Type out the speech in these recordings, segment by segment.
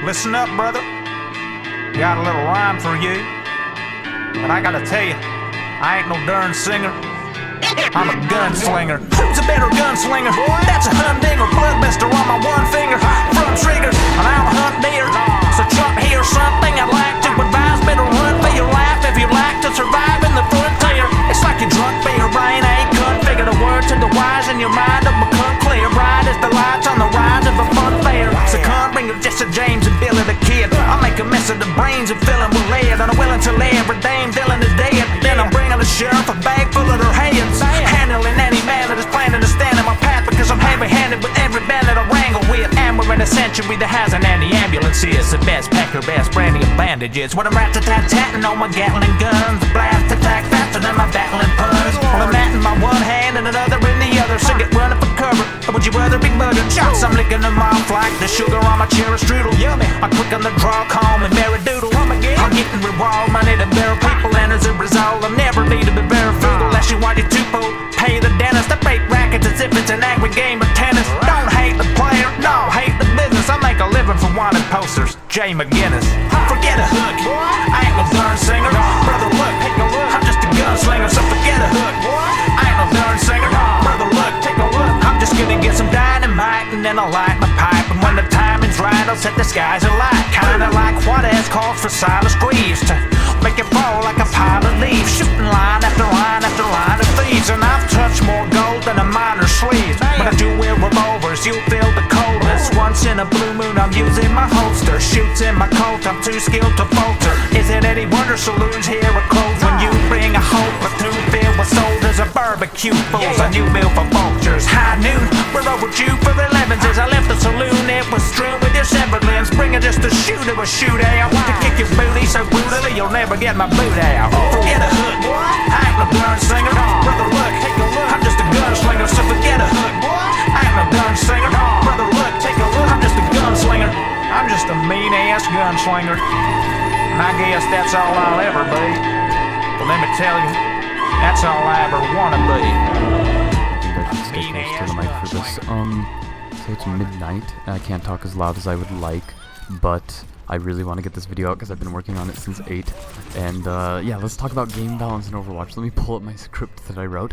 Listen up, brother. Got a little rhyme for you. But I gotta tell you, I ain't no darn singer. I'm a gunslinger. Who's a better gunslinger? That's a humdinger, bloodbuster on my one finger. From triggers, and I don't hunt deer. So Chuck, here's something I'd like to advise. Better run for your life if you like to survive in the frontier. It's like you're drunk, but your brain ain't configured. A word to the wise and your mind will become clear. Bright as the lights on the rise of a fun fair. So come bring your Jesse James and Billy the Kid. I'll make a mess of the brains and fill them with lead. And I'm willing to lay every dame Dylan is dead. Then I'm bringing the sheriff a bag full of their hands. Handling any man that is planning to stand in my path, because I'm heavy-handed with every band that I wrangle with. And we're in a century that has an anti-ambulance is the best pecker, best brandy and bandages. When I'm rat-tat-tatting on my Gatling guns, blast attack faster than my battling puns. Well, I'm at in my one hand and another in the other, so get running for cover. Or would you rather be buggered? Shots, I'm licking them off like the sugar on my cherry strudel. Yummy. I'm quick on the draw, calm and Mary Doodle. I'm getting reward money to bury people, and as a result, I never need to be very frugal. Unless you want your tupo, pay the dentist. I break rackets as if it's an angry game of tennis. Don't hate the player, no, hate the business. I make a living from wanted posters. Jay McGinnis. Forget a hook, I ain't no darn singer. Brother, look, take a look, I'm just a gunslinger, so forget a hook. I ain't no darn singer. Brother, look, take a look, I'm just gonna get some dynamite and then I'll light my pipe. And when the timing's right, I'll set the skies alight. Kinda like what ass calls for Silas Greaves to make it fall like a pile of leaves. Shooting line after line after line of thieves. And I've touched more gold than a miner's sleeve. When I do wear revolvers, you'll feel the coldness. Once in a blue moon, I'm using my holster. Shoots in my coat, I'm too skilled to falter. Is it any wonder saloons here are closed when you bring a whole platoon filled with soldiers? A barbecue fools, a new meal for vultures. High noon, we're overdue for 11s. As I left the saloon, it was strewn with your severed limbs. Bring it just to shoot it with shoot out. To kick your booty so brutally, you'll never get my boot out. Forget a hook, I ain't no darn singer. Brother, look, take a look, I'm just a gunslinger, so forget a hook. I ain't no gun singer. Brother, look, take a look, I'm just a gunslinger. I'm just a mean-ass gunslinger. And I guess that's all I'll ever be. But let me tell you, that's all I ever want to be. I think I should stay close to the mic for this. So it's midnight, and I can't talk as loud as I would like, but I really want to get this video out because I've been working on it since 8. And yeah, let's talk about game balance in Overwatch. Let me pull up my script that I wrote.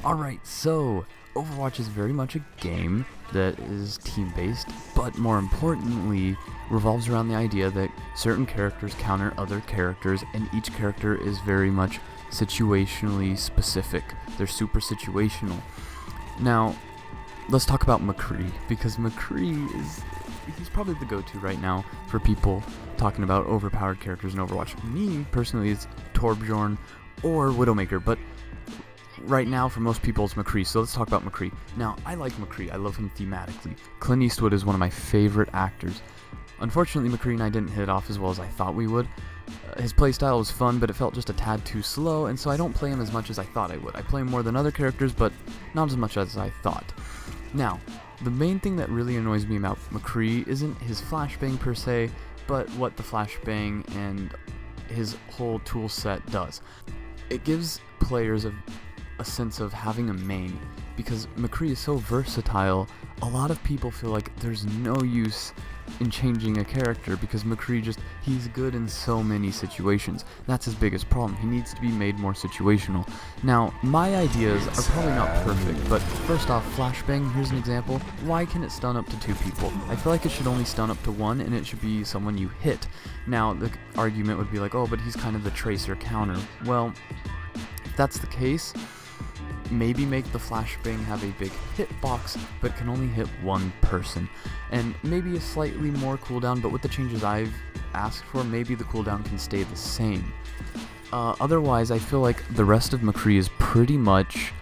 Alright, so Overwatch is very much a game that is team-based, but more importantly, revolves around the idea that certain characters counter other characters, and each character is very much situationally specific. They're super situational. Now, let's talk about Mccree, because Mccree he's probably the go-to right now for people talking about overpowered characters in Overwatch. Me, personally, it's Torbjorn or Widowmaker, but right now, for most people, it's Mccree, so let's talk about Mccree. Now, I like Mccree. I love him thematically. Clint Eastwood is one of my favorite actors. Unfortunately, Mccree and I didn't hit it off as well as I thought we would. His playstyle was fun, but it felt just a tad too slow, and so I don't play him as much as I thought I would. I play him more than other characters, but not as much as I thought. Now, the main thing that really annoys me about Mccree isn't his flashbang per se, but what the flashbang and his whole tool set does. It gives players a sense of having a main, because Mccree is so versatile. A lot of people feel like there's no use in changing a character because Mccree he's good in so many situations. That's his biggest problem. He needs to be made more situational. Now, my ideas are probably not perfect, but first off, flashbang, here's an example. Why can it stun up to 2 people? I feel like it should only stun up to 1, and it should be someone you hit. Now, the argument would be like, oh, but he's kind of the tracer counter. Well, if that's the case, maybe make the flashbang have a big hitbox, but can only hit 1 person. And maybe a slightly more cooldown, but with the changes I've asked for, maybe the cooldown can stay the same. Otherwise, I feel like the rest of Mccree is pretty much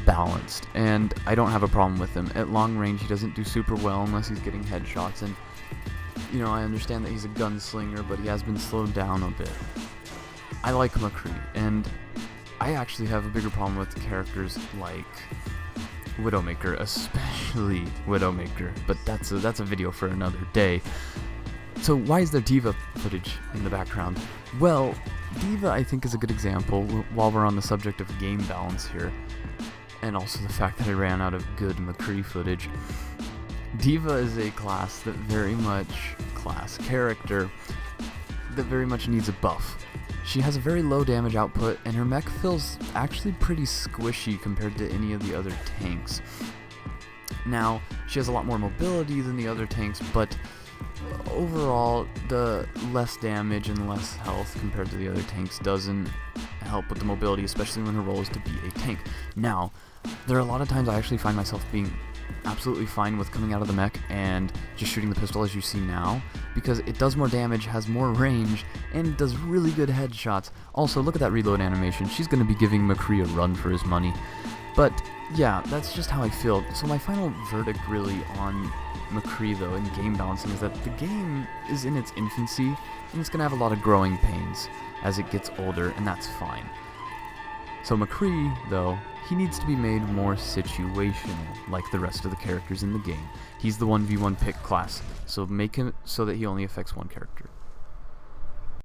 balanced, and I don't have a problem with him. At long range, he doesn't do super well unless he's getting headshots, and, you know, I understand that he's a gunslinger, but he has been slowed down a bit. I like Mccree, and I actually have a bigger problem with characters like Widowmaker, especially Widowmaker, but that's a video for another day. So why is there D.Va footage in the background? Well, D.Va I think is a good example while we're on the subject of game balance here, and also the fact that I ran out of good Mccree footage. D.Va is a class that very much class character that very much needs a buff. She has a very low damage output, and her mech feels actually pretty squishy compared to any of the other tanks. Now, she has a lot more mobility than the other tanks, but overall, the less damage and less health compared to the other tanks doesn't help with the mobility, especially when her role is to be a tank. Now, there are a lot of times I actually find myself being absolutely fine with coming out of the mech and just shooting the pistol as you see now, because it does more damage, has more range, and does really good headshots. Also, look at that reload animation. She's going to be giving Mccree a run for his money. But yeah, that's just how I feel. So my final verdict really on Mccree though in game balancing is that the game is in its infancy, and it's going to have a lot of growing pains as it gets older, and that's fine. So Mccree, though, he needs to be made more situational, like the rest of the characters in the game. He's the 1v1 pick class, so make him so that he only affects one character.